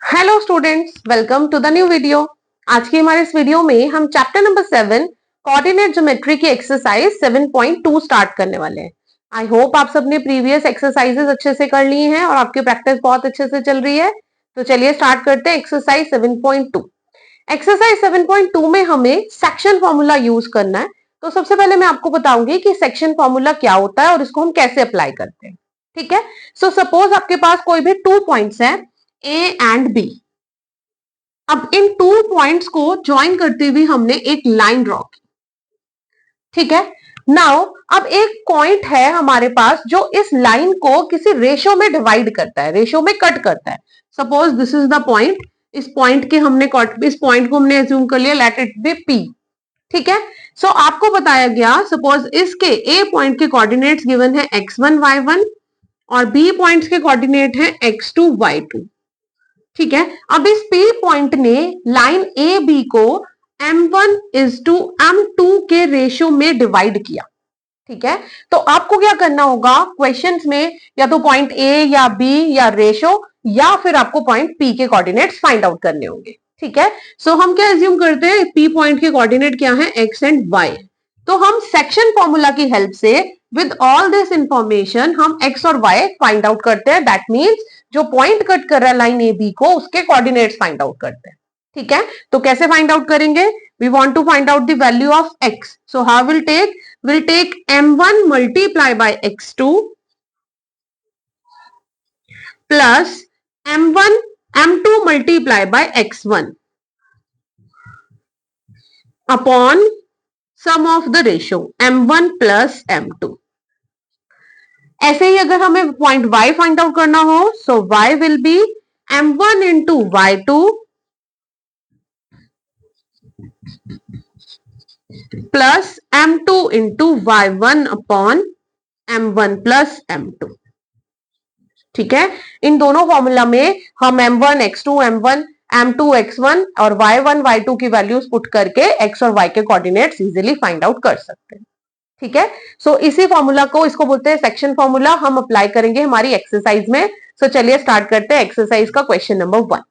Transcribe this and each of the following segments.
Hello students, welcome to the new video. आज की हमारे इस वीडियो में हम चैप्टर नंबर 7 कोऑर्डिनेट ज्योमेट्री की एक्सरसाइज 7.2 स्टार्ट करने वाले हैं। आई होप आप सबने प्रीवियस एक्सरसाइजेस अच्छे से कर ली हैं और आपकी प्रैक्टिस बहुत अच्छे से चल रही है। तो चलिए स्टार्ट करते हैं एक्सरसाइज 7.2। एक्सरसाइज 7.2 में हमें सेक्शन फॉर्मूला यूज करना है। तो सबसे पहले मैं आपको बताऊंगी कि सेक्शन फॉर्मूला क्या होता है और इसको हम कैसे अप्लाई करते हैं। ठीक है। सो सपोज आपके पास कोई भी 2 पॉइंट्स हैं ए एंड बी। अब इन 2 पॉइंट्स को ज्वाइन करते हुए हमने एक लाइन ड्रॉ की। ठीक है। नाउ अब एक पॉइंट है हमारे पास जो इस लाइन को किसी रेशो में डिवाइड करता है, रेशो में कट करता है। Suppose this is the point. इस पॉइंट को हमने एज्यूम कर लिया, लेट इट बी पी। ठीक है। सो आपको बताया गया, सपोज इसके ए पॉइंट के कोऑर्डिनेट्स गिवन है x1 y1 और बी पॉइंट्स के कोऑर्डिनेट है x2 y2। ठीक है। अब इस P पॉइंट ने लाइन ए बी को M1 इज टू M2 के रेशियो में डिवाइड किया। ठीक है। तो आपको क्या करना होगा क्वेश्चंस में, या तो पॉइंट ए या बी या रेशियो, या फिर आपको पॉइंट P के कोऑर्डिनेट्स फाइंड आउट करने होंगे। ठीक है। सो हम क्या एज्यूम करते हैं, P पॉइंट के कोऑर्डिनेट क्या है, x एंड y। तो हम सेक्शन फॉर्मूला की हेल्प से विद ऑल दिस इंफॉर्मेशन हम x और y फाइंड आउट करते हैं। दैट मीन्स जो पॉइंट कट कर रहा है लाइन ए बी को, उसके कोऑर्डिनेट्स फाइंड आउट करते हैं। ठीक है। तो कैसे फाइंड आउट करेंगे, we want to find out the value of x। So how will take m1 multiply by x2 plus m2 multiply by x1 upon sum of the ratio m1 plus m2। ऐसे ही अगर हमें point y find out करना हो, सो y will be m1 into y2 plus m2 into y1 upon m1 plus m2। ठीक है। इन दोनों formula में हम m1 x2 m1 m2 x1 और y1 y2 की वैल्यूज पुट करके x और y के कोऑर्डिनेट्स इजीली फाइंड आउट कर सकते हैं। ठीक है। सो इसी फॉर्मूला को, इसको बोलते हैं सेक्शन फॉर्मूला, हम अप्लाई करेंगे हमारी एक्सरसाइज में। सो चलिए स्टार्ट करते हैं एक्सरसाइज का क्वेश्चन नंबर 1।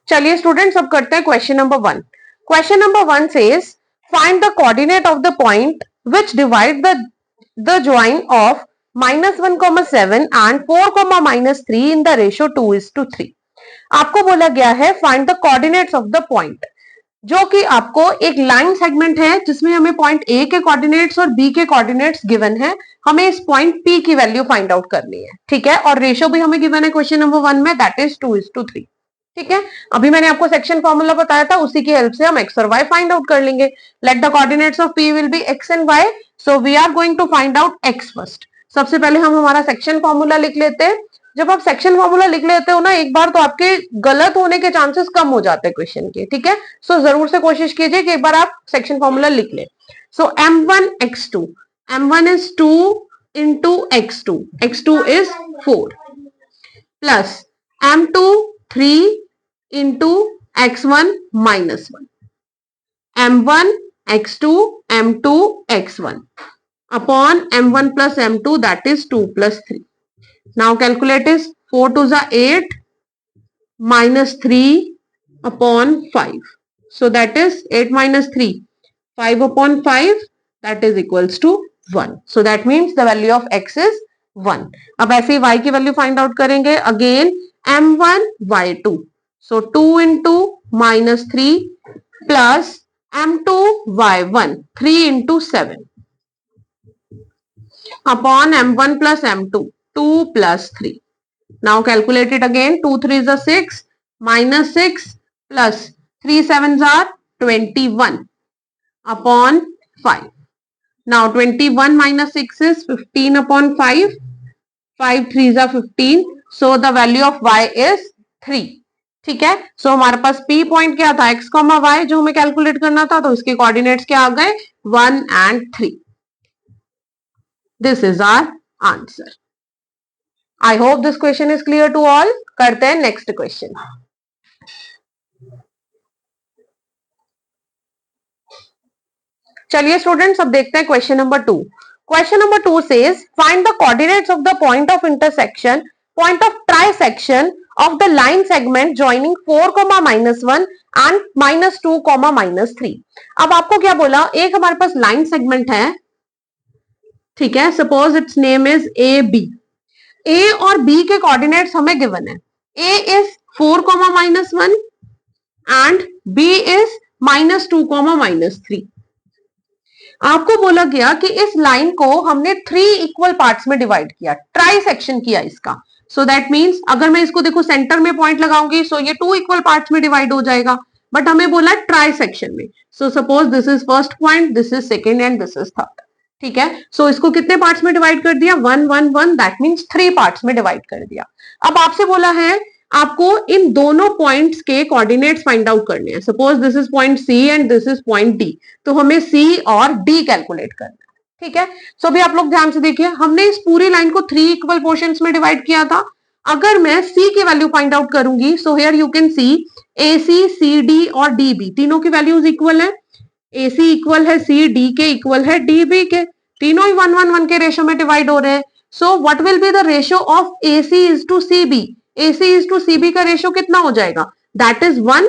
चलिए स्टूडेंट्स अब करते हैं question number 1। Question number 1 says find the coordinate of the point which divide the join of -1,7 and 4,-3 in the ratio 2:3। आपको बोला गया है find the coordinates of the point, जो कि आपको एक लाइन सेगमेंट है जिसमें हमें पॉइंट ए के कोऑर्डिनेट्स और बी के कोऑर्डिनेट्स गिवन है। हमें इस पॉइंट पी की वैल्यू फाइंड आउट करनी है। ठीक है। और रेशियो भी हमें गिवन है क्वेश्चन नंबर 1 में, दैट इज 2:3। ठीक है। अभी मैंने आपको सेक्शन फॉर्मूला बताया था, उसी की हेल्प से हम x और y फाइंड आउट कर लेंगे। Let the coordinates of p will be x and y। So we are going to find out x first. सबसे पहले हम हमारा सेक्शन फॉर्मूला लिख लेते हैं। जब आप सेक्शन फॉर्मूला लिख लेते हो ना एक बार, तो आपके गलत होने के चांसेस कम हो जाते हैं क्वेश्चन के। ठीक है। सो जरूर से कोशिश कीजिए कि एक बार आप सेक्शन फॉर्मूला लिख लें। सो m1 x2, m1 is 2 into x2, x2 is 4 plus m2 3 into x1 minus 1, m1 x2 m2 x1 upon m1 plus m2, that is 2 plus 3. Now calculate is 4 to the 8 minus 3 upon 5. So that is 8 minus 3, 5 upon 5, that is equals to 1. So that means the value of x is 1. अब ऐसे ही y की value find out करेंगे। Again m1 y2, so 2 into minus 3 plus m2 y1, 3 into 7 upon m1 plus m2, 2 plus 3. Now calculate it again. 2 3s are 6 minus 6 plus 3 7s are 21 upon 5. Now 21 minus 6 is 15 upon 5. 5 3s are 15. So the value of y is 3. ठीक है। सो हमारे पास P point क्या था, x, y, जो हमें calculate करना था, तो इसके कोऑर्डिनेट्स क्या आ गए, 1 and 3. This is our answer. I hope this question is clear to all. करते हैं नेक्स्ट क्वेश्चन। चलिए स्टूडेंट्स अब देखते हैं question number 2। Question number 2 says find the coordinates of the point of intersection, point of trisection of the line segment joining 4, -1 and -2, -3. अब आपको क्या बोला, एक हमारे पास लाइन सेगमेंट है, ठीक है, suppose it's name is A B. A और बी के कोऑर्डिनेट्स हमें गिवन है. A is 4, -1 and B is -2, -3. आपको बोला गया कि इस लाइन को हमने 3 इक्वल पार्ट्स में डिवाइड किया, ट्राई सेक्शन किया इसका. सो दैट मीन्स अगर मैं इसको देखो सेंटर में पॉइंट लगाऊंगी सो ये 2 इक्वल पार्ट्स में डिवाइड हो जाएगा, बट हमें बोला ट्राई सेक्शन में. So suppose this is first point, this is second and this is third. ठीक है, सो इसको कितने पार्ट्स में डिवाइड कर दिया, 1 1 1, दैट मीन्स 3 पार्ट्स में डिवाइड कर दिया. अब आपसे बोला है आपको इन दोनों पॉइंट्स के कोऑर्डिनेट्स फाइंड आउट करने हैं. Suppose this is point C and this is point D, तो हमें सी और डी कैलकुलेट करना है. ठीक है, सो अभी आप लोग ध्यान से देखिए, हमने इस पूरी लाइन को 3 इक्वल पोर्शंस में डिवाइड किया था. अगर मैं सी की वैल्यू फाइंड आउट करूंगी, so here you can see A C, C D और डी बी तीनों की वैल्यूज इक्वल है. ए सी इक्वल है सी डी के, इक्वल है डी बी के, तीनों ही 1 1 1 के रेशियो में डिवाइड हो रहे हैं. So what will be the ratio of A C is to C B. AC is to CB का रेशियो कितना हो जाएगा, that is 1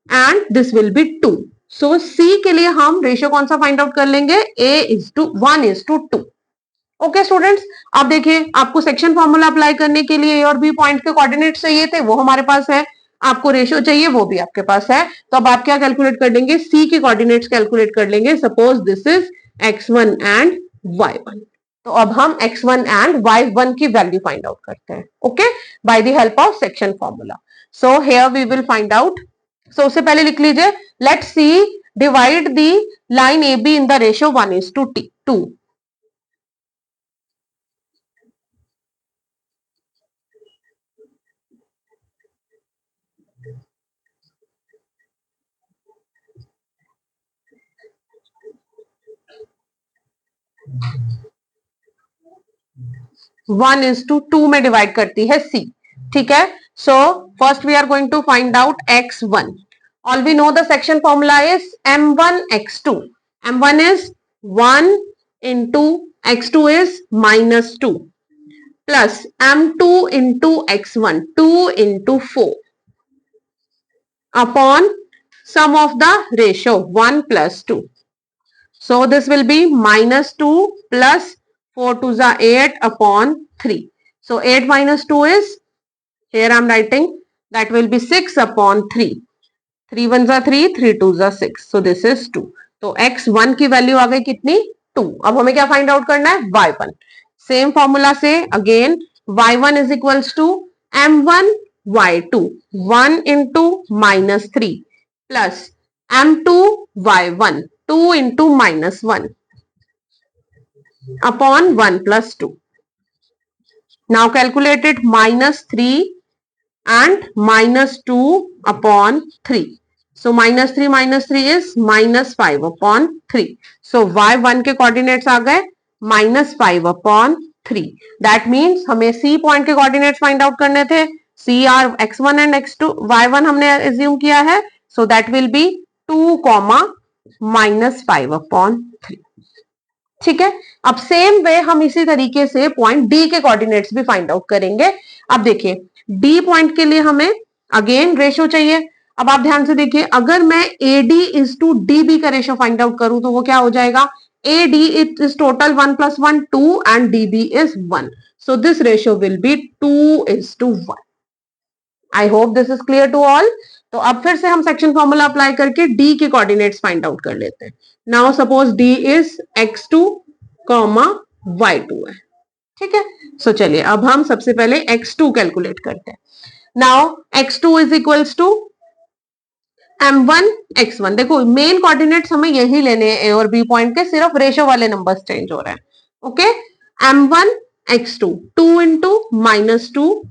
and this will be 2. सो C के लिए हम रेशियो कौन सा फाइंड आउट कर लेंगे, A:1:2. ओके स्टूडेंट्स, अब देखिए आपको सेक्शन फॉर्मूला अप्लाई करने के लिए A और B पॉइंट के कोऑर्डिनेट्स चाहिए थे, वो हमारे पास है. आपको रेशियो चाहिए, वो भी आपके पास है. तो अब आप क्या कैलकुलेट कर लेंगे, C के कोऑर्डिनेट्स कैलकुलेट कर लेंगे. Suppose this is x1 and y1. तो अब हम x1 एंड y1 की वैल्यू फाइंड आउट करते हैं, okay, by the help of section formula. So here we will find out. So उससे पहले लिख लीजिए, let's see divide the line A B in the ratio 1:2. One is to 2 में divide करती है C. ठीक है, so first we are going to find out x1. All we know the section formula is m1x2. m1 is 1 into x2 is -2 plus m2 into x1, 2 into 4 upon sum of the ratio 1 plus 2. So this will be -2 plus 4 to the 8 upon 3. So 8 minus 2 is, here I am writing, that will be 6 upon 3. 3 1 जा 3, 3 2 जा 6. So this is 2. तो x1 की value आ गई कितनी, 2. अब हमें क्या find out करना है, y1. सेम फॉर्मूला से again y1 is equals to m1 y2, 1 into -3 plus m2 y1, 2 into -1 upon 1 plus 2. Now calculate it, -3 and -2 upon 3. So -3 is -5 upon 3. So y1 के कोऑर्डिनेट्स आ गए -5 upon 3. That means हमें C point के coordinates find out करने थे. C are x1 and x2, y1 हमने assume किया है. So that will be 2, -5 upon 3. ठीक है, अब सेम वे हम इसी तरीके से पॉइंट डी के कोऑर्डिनेट्स भी फाइंड आउट करेंगे. अब देखिए डी पॉइंट के लिए हमें अगेन रेशियो चाहिए. अब आप ध्यान से देखिए, अगर मैं AD इज टू DB का रेशियो फाइंड आउट करूं तो वो क्या हो जाएगा, AD is total 1 + 1 2 and DB is 1. So this ratio will be 2:1. I hope this is clear to all. तो अब फिर से हम सेक्शन फॉर्मूला अप्लाई करके डी के कोऑर्डिनेट्स फाइंड आउट कर लेते हैं. Now suppose D is x2, y2 है. ठीक है, सो चलिए अब हम सबसे पहले x2 कैलकुलेट करते हैं. Now x2 is equals to m1 x1. देखो मेन कोऑर्डिनेट्स हमें यही लेने हैं, ए और बी पॉइंट के, सिर्फ रेशियो वाले नंबर्स चेंज हो रहे हैं. Okay, m1 x2, 2 into -2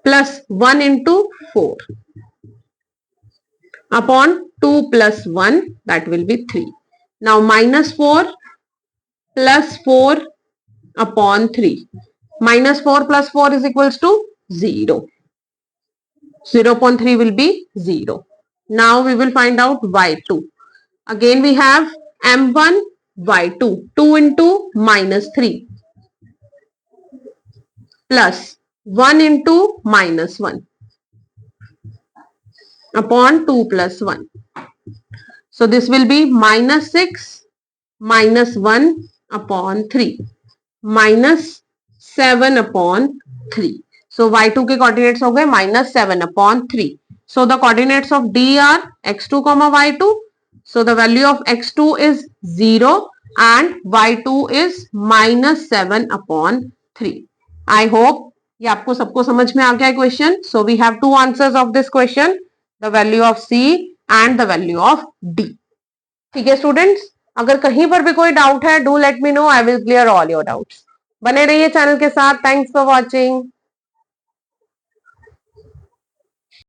plus 1 into 4 upon 2 plus 1, that will be 3. Now -4 plus 4 upon 3. -4 plus 4 is equals to 0. 0.3 will be 0. Now we will find out y2. Again we have m1 y2, 2 into -3 plus 1 into -1 upon 2 plus 1. So this will be -6 minus 1 upon 3 minus 7 upon 3. So y2 के coordinates हो गए -7 upon 3. So the coordinates of D are x2 comma y2. So the value of x2 is 0 and y2 is -7 upon 3. I hope ये आपको सबको समझ में आ गया है question. So we have two answers of this question, the value of C and the value of D. ठीक है students, अगर कहीं पर भी कोई डाउट है do let me know, I will clear all your doubts. बने रहिए चैनल के साथ. Thanks for watching.